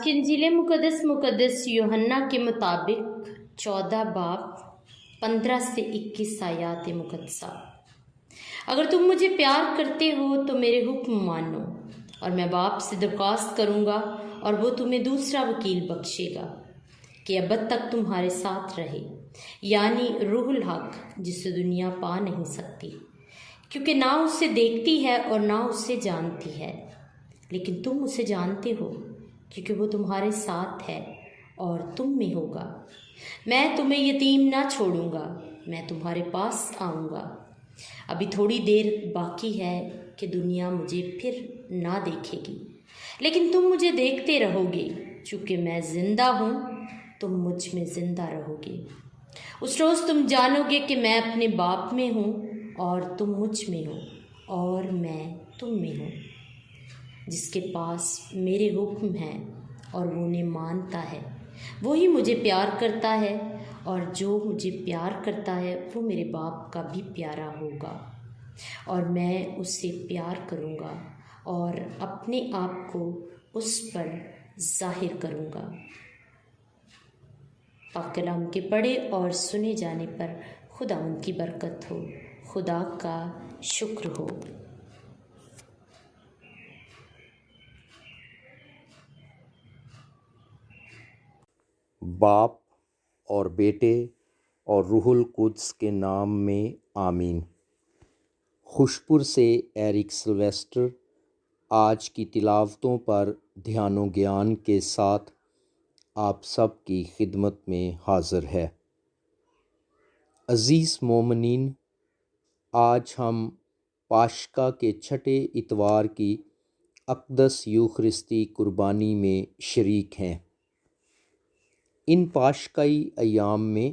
کی انجیل مقدس یوحنا کے مطابق 14 باب 15 سے 21 آیات مقدسہ۔ اگر تم مجھے پیار کرتے ہو تو میرے حکم مانو، اور میں باپ سے درخواست کروں گا اور وہ تمہیں دوسرا وکیل بخشے گا کہ ابد تک تمہارے ساتھ رہے، یعنی روح الحق، جسے دنیا پا نہیں سکتی کیونکہ نہ اسے دیکھتی ہے اور نہ اسے جانتی ہے، لیکن تم اسے جانتے ہو کیونکہ وہ تمہارے ساتھ ہے اور تم میں ہوگا۔ میں تمہیں یتیم نہ چھوڑوں گا، میں تمہارے پاس آؤں گا۔ ابھی تھوڑی دیر باقی ہے کہ دنیا مجھے پھر نہ دیکھے گی، لیکن تم مجھے دیکھتے رہو گے، چونکہ میں زندہ ہوں تم مجھ میں زندہ رہو گے۔ اس روز تم جانو گے کہ میں اپنے باپ میں ہوں اور تم مجھ میں ہو اور میں تم میں ہوں۔ جس کے پاس میرے حکم ہیں اور وہ انہیں مانتا ہے، وہی مجھے پیار کرتا ہے، اور جو مجھے پیار کرتا ہے وہ میرے باپ کا بھی پیارا ہوگا، اور میں اسے پیار کروں گا اور اپنے آپ کو اس پر ظاہر کروں گا۔ پاک کلام کے پڑھے اور سنے جانے پر خدا ان کی برکت ہو، خدا کا شکر ہو۔ باپ اور بیٹے اور روح القدس کے نام میں آمین۔ خوشپر سے ایرک سلویسٹر آج کی تلاوتوں پر دھیان و گیان کے ساتھ آپ سب کی خدمت میں حاضر ہے۔ عزیز مومنین، آج ہم پاشکا کے چھٹے اتوار کی اقدس یوخرستی قربانی میں شریک ہیں۔ ان پاشکائی ایام میں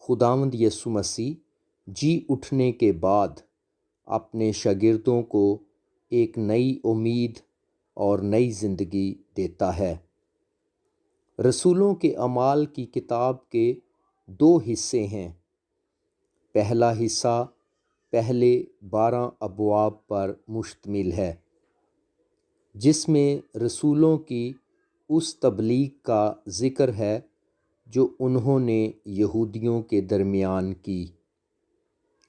خداوند یسوع مسیح جی اٹھنے کے بعد اپنے شاگردوں کو ایک نئی امید اور نئی زندگی دیتا ہے۔ رسولوں کے اعمال کی کتاب کے 2 حصے ہیں۔ پہلا حصہ پہلے 12 ابواب پر مشتمل ہے، جس میں رسولوں کی اس تبلیغ کا ذکر ہے جو انہوں نے یہودیوں کے درمیان کی۔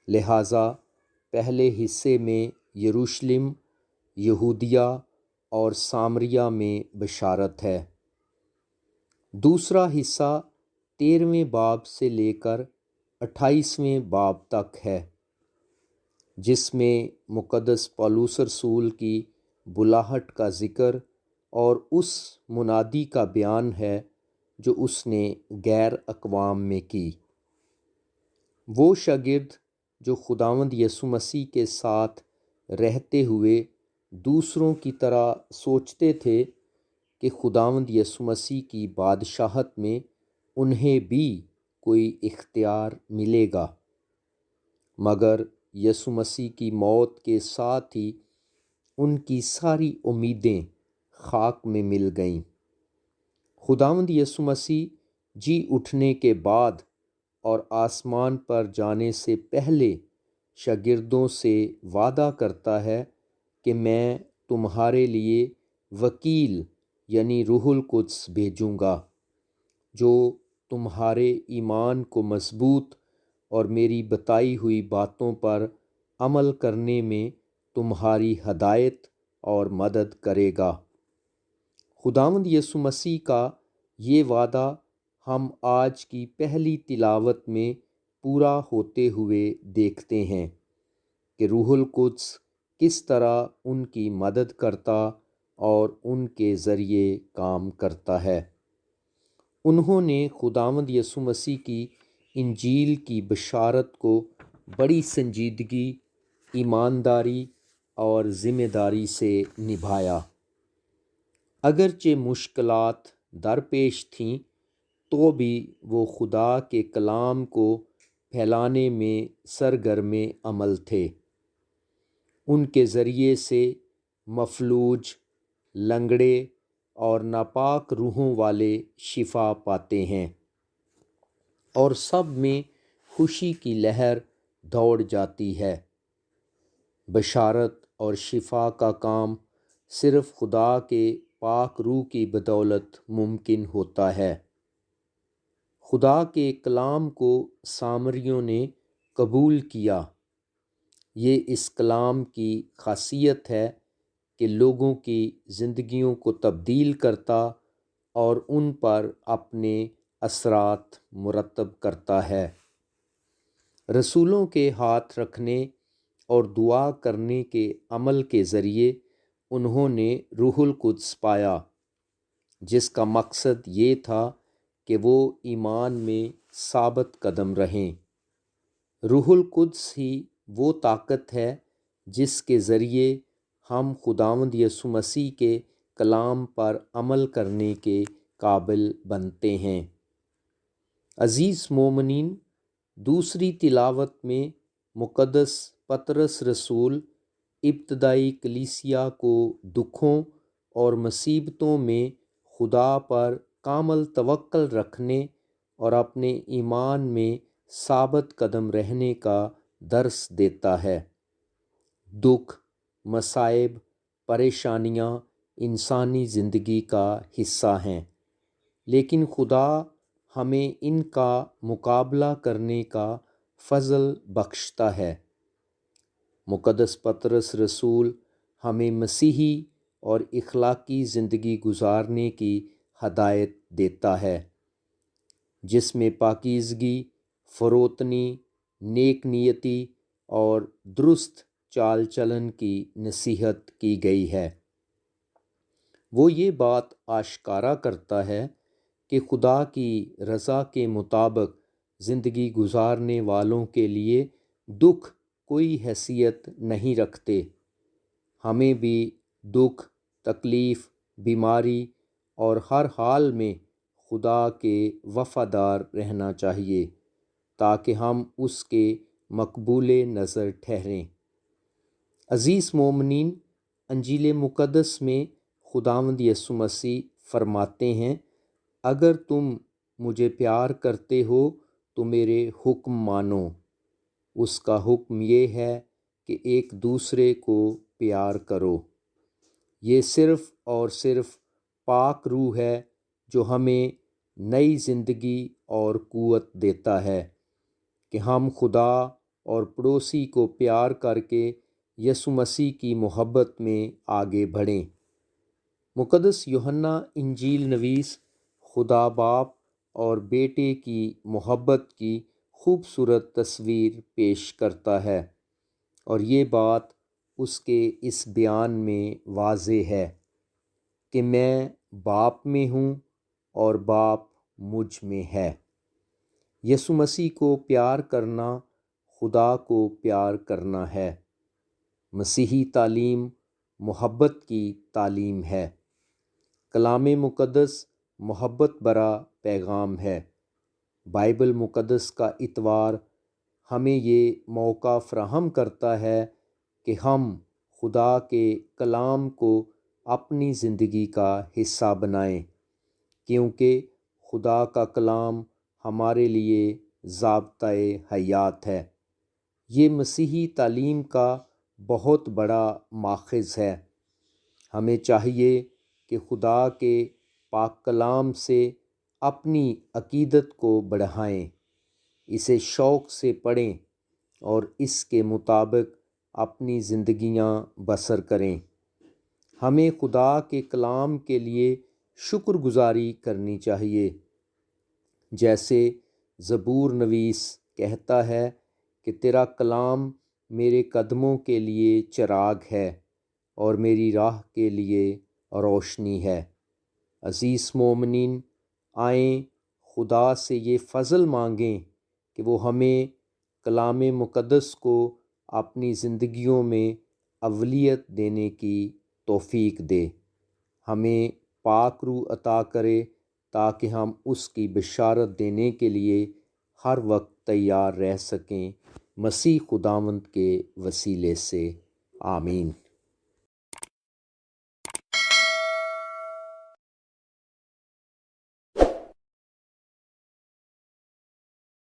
لہٰذا پہلے حصے میں یروشلم، یہودیہ اور سامریہ میں بشارت ہے۔ دوسرا حصہ 13ویں باب سے لے کر 28ویں باب تک ہے، جس میں مقدس پولس رسول کی بلاہٹ کا ذکر اور اس منادی کا بیان ہے جو اس نے غیر اقوام میں کی۔ وہ شاگرد جو خداوند یسوع مسیح کے ساتھ رہتے ہوئے دوسروں کی طرح سوچتے تھے کہ خداوند یسوع مسیح کی بادشاہت میں انہیں بھی کوئی اختیار ملے گا، مگر یسوع مسیح کی موت کے ساتھ ہی ان کی ساری امیدیں خاک میں مل گئیں۔ خداوند یسوع مسیح جی اٹھنے کے بعد اور آسمان پر جانے سے پہلے شاگردوں سے وعدہ کرتا ہے کہ میں تمہارے لیے وکیل یعنی روح القدس بھیجوں گا، جو تمہارے ایمان کو مضبوط اور میری بتائی ہوئی باتوں پر عمل کرنے میں تمہاری ہدایت اور مدد کرے گا۔ خداوند یسوع مسیح کا یہ وعدہ ہم آج کی پہلی تلاوت میں پورا ہوتے ہوئے دیکھتے ہیں کہ روح القدس کس طرح ان کی مدد کرتا اور ان کے ذریعے کام کرتا ہے۔ انہوں نے خداوند یسوع مسیح کی انجیل کی بشارت کو بڑی سنجیدگی، ایمانداری اور ذمہ داری سے نبھایا۔ اگرچہ مشکلات درپیش تھیں تو بھی وہ خدا کے کلام کو پھیلانے میں سرگرم عمل تھے۔ ان کے ذریعے سے مفلوج، لنگڑے اور ناپاک روحوں والے شفا پاتے ہیں، اور سب میں خوشی کی لہر دوڑ جاتی ہے۔ بشارت اور شفا کا کام صرف خدا کے پاک روح کی بدولت ممکن ہوتا ہے۔ خدا کے کلام کو سامریوں نے قبول کیا۔ یہ اس کلام کی خاصیت ہے کہ لوگوں کی زندگیوں کو تبدیل کرتا اور ان پر اپنے اثرات مرتب کرتا ہے۔ رسولوں کے ہاتھ رکھنے اور دعا کرنے کے عمل کے ذریعے انہوں نے روح القدس پایا، جس کا مقصد یہ تھا کہ وہ ایمان میں ثابت قدم رہیں۔ روح القدس ہی وہ طاقت ہے جس کے ذریعے ہم خداوند یسوع مسیح کے کلام پر عمل کرنے کے قابل بنتے ہیں۔ عزیز مومنین، دوسری تلاوت میں مقدس پطرس رسول ابتدائی کلیسیا کو دکھوں اور مصیبتوں میں خدا پر کامل توکل رکھنے اور اپنے ایمان میں ثابت قدم رہنے کا درس دیتا ہے۔ دکھ، مصائب، پریشانیاں انسانی زندگی کا حصہ ہیں، لیکن خدا ہمیں ان کا مقابلہ کرنے کا فضل بخشتا ہے۔ مقدس پطرس رسول ہمیں مسیحی اور اخلاقی زندگی گزارنے کی ہدایت دیتا ہے، جس میں پاکیزگی، فروتنی، نیک نیتی اور درست چال چلن کی نصیحت کی گئی ہے۔ وہ یہ بات آشکارا کرتا ہے کہ خدا کی رضا کے مطابق زندگی گزارنے والوں کے لیے دکھ کوئی حیثیت نہیں رکھتے۔ ہمیں بھی دکھ، تکلیف، بیماری اور ہر حال میں خدا کے وفادار رہنا چاہیے تاکہ ہم اس کے مقبول نظر ٹھہریں۔ عزیز مومنین، انجیل مقدس میں خداوند یسوع مسیح فرماتے ہیں، اگر تم مجھے پیار کرتے ہو تو میرے حکم مانو۔ اس کا حکم یہ ہے کہ ایک دوسرے کو پیار کرو۔ یہ صرف اور صرف پاک روح ہے جو ہمیں نئی زندگی اور قوت دیتا ہے کہ ہم خدا اور پڑوسی کو پیار کر کے یسوع مسیح کی محبت میں آگے بڑھیں۔ مقدس یوحنا انجیل نویس خدا باپ اور بیٹے کی محبت کی خوبصورت تصویر پیش کرتا ہے، اور یہ بات اس کے اس بیان میں واضح ہے کہ میں باپ میں ہوں اور باپ مجھ میں ہے۔ یسوع مسیح کو پیار کرنا خدا کو پیار کرنا ہے۔ مسیحی تعلیم محبت کی تعلیم ہے۔ کلام مقدس محبت بھرا پیغام ہے۔ بائبل مقدس کا اتوار ہمیں یہ موقع فراہم کرتا ہے کہ ہم خدا کے کلام کو اپنی زندگی کا حصہ بنائیں، کیونکہ خدا کا کلام ہمارے لیے ضابطۂ حیات ہے۔ یہ مسیحی تعلیم کا بہت بڑا ماخذ ہے۔ ہمیں چاہیے کہ خدا کے پاک کلام سے اپنی عقیدت کو بڑھائیں، اسے شوق سے پڑھیں اور اس کے مطابق اپنی زندگیاں بسر کریں۔ ہمیں خدا کے کلام کے لیے شکر گزاری کرنی چاہیے، جیسے زبور نویس کہتا ہے کہ تیرا کلام میرے قدموں کے لیے چراغ ہے اور میری راہ کے لیے روشنی ہے۔ عزیز مومنین، آئیں خدا سے یہ فضل مانگیں کہ وہ ہمیں کلام مقدس کو اپنی زندگیوں میں اولویت دینے کی توفیق دے، ہمیں پاک روح عطا کرے تاکہ ہم اس کی بشارت دینے کے لیے ہر وقت تیار رہ سکیں۔ مسیح خداوند کے وسیلے سے آمین۔